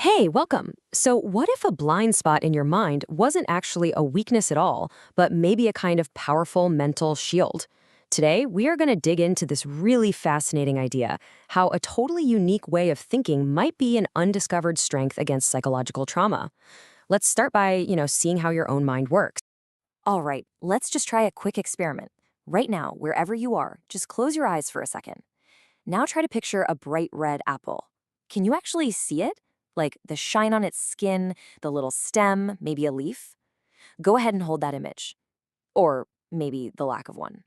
Hey, welcome. So, what if a blind spot in your mind wasn't actually a weakness at all, but maybe a kind of powerful mental shield? Today, we are going to dig into this really fascinating idea how a totally unique way of thinking might be an undiscovered strength against psychological trauma. Let's start by, seeing how your own mind works. All right, let's just try a quick experiment. Right now, wherever you are, just close your eyes for a second. Now try to picture a bright red apple. Can you actually see it? Like the shine on its skin, the little stem, maybe a leaf? Go ahead and hold that image. Or maybe the lack of one.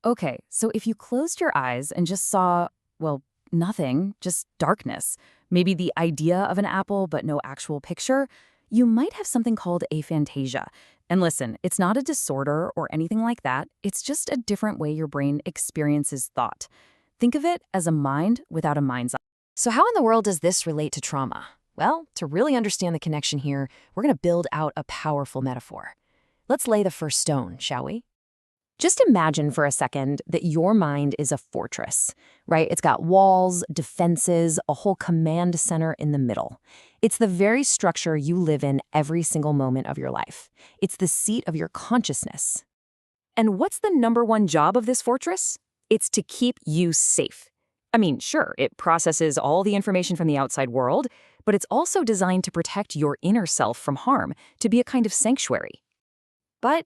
Okay, so if you closed your eyes and just saw, well, nothing, just darkness, maybe the idea of an apple but no actual picture, you might have something called aphantasia. And listen, it's not a disorder or anything like that. It's just a different way your brain experiences thought. Think of it as a mind without a mind's eye. So, how in the world does this relate to trauma? Well, to really understand the connection here, we're going to build out a powerful metaphor. Let's lay the first stone, shall we? Just imagine for a second that your mind is a fortress, right? It's got walls, defenses, a whole command center in the middle. It's the very structure you live in every single moment of your life. It's the seat of your consciousness. And what's the number one job of this fortress? It's to keep you safe. I mean, sure, it processes all the information from the outside world, but it's also designed to protect your inner self from harm, to be a kind of sanctuary. But,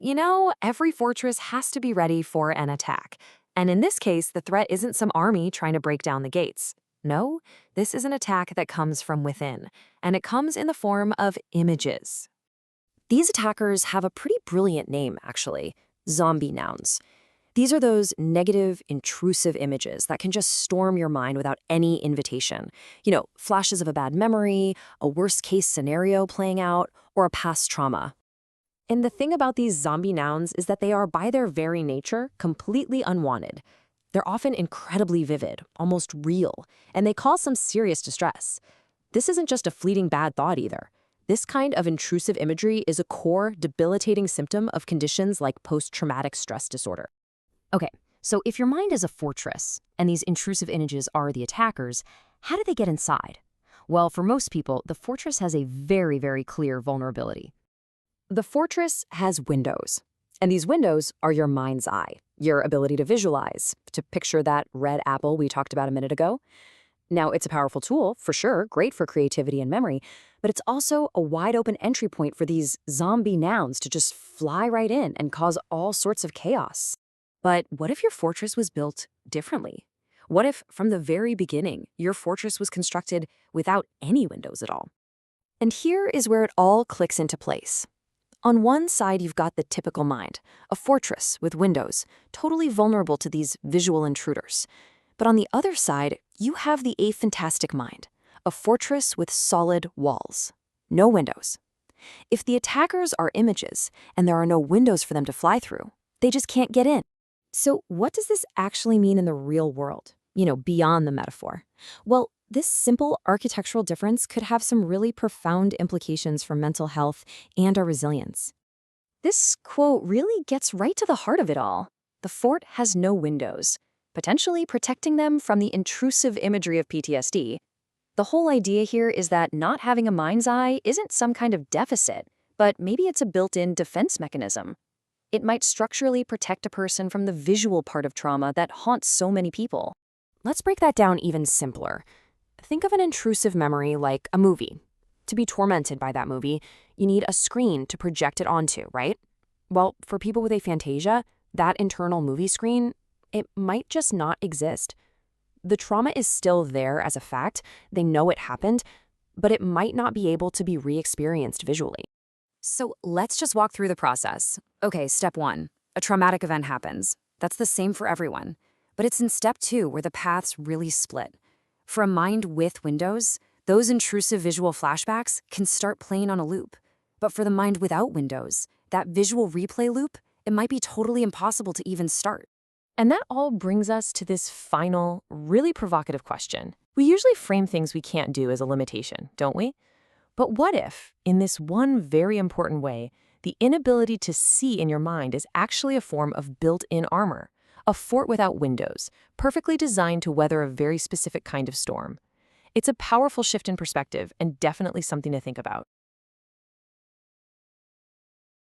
every fortress has to be ready for an attack. And in this case, the threat isn't some army trying to break down the gates. No, this is an attack that comes from within, and it comes in the form of images. These attackers have a pretty brilliant name, actually: zombie nouns. These are those negative, intrusive images that can just storm your mind without any invitation. Flashes of a bad memory, a worst-case scenario playing out, or a past trauma. And the thing about these zombie nouns is that they are, by their very nature, completely unwanted. They're often incredibly vivid, almost real, and they cause some serious distress. This isn't just a fleeting bad thought either. This kind of intrusive imagery is a core, debilitating symptom of conditions like post-traumatic stress disorder. Okay, so if your mind is a fortress, and these intrusive images are the attackers, how do they get inside? Well, for most people, the fortress has a very, very clear vulnerability. The fortress has windows, and these windows are your mind's eye, your ability to visualize, to picture that red apple we talked about a minute ago. Now, it's a powerful tool, for sure, great for creativity and memory, but it's also a wide-open entry point for these zombie nouns to just fly right in and cause all sorts of chaos. But what if your fortress was built differently? What if, from the very beginning, your fortress was constructed without any windows at all? And here is where it all clicks into place. On one side, you've got the typical mind, a fortress with windows, totally vulnerable to these visual intruders. But on the other side, you have the aphantastic mind, a fortress with solid walls, no windows. If the attackers are images and there are no windows for them to fly through, they just can't get in. So what does this actually mean in the real world, beyond the metaphor? Well, this simple architectural difference could have some really profound implications for mental health and our resilience. This quote really gets right to the heart of it all. The fort has no windows, potentially protecting them from the intrusive imagery of PTSD. The whole idea here is that not having a mind's eye isn't some kind of deficit, but maybe it's a built-in defense mechanism. It might structurally protect a person from the visual part of trauma that haunts so many people. Let's break that down even simpler. Think of an intrusive memory like a movie. To be tormented by that movie, you need a screen to project it onto, right? Well, for people with aphantasia, that internal movie screen, it might just not exist. The trauma is still there as a fact, they know it happened, but it might not be able to be re-experienced visually. So let's just walk through the process. Okay, step 1, a traumatic event happens. That's the same for everyone. But it's in step 2 where the paths really split. For a mind with windows, those intrusive visual flashbacks can start playing on a loop. But for the mind without windows, that visual replay loop, it might be totally impossible to even start. And that all brings us to this final, really provocative question. We usually frame things we can't do as a limitation, don't we? But what if, in this one very important way, the inability to see in your mind is actually a form of built-in armor? A fort without windows, perfectly designed to weather a very specific kind of storm. It's a powerful shift in perspective and definitely something to think about.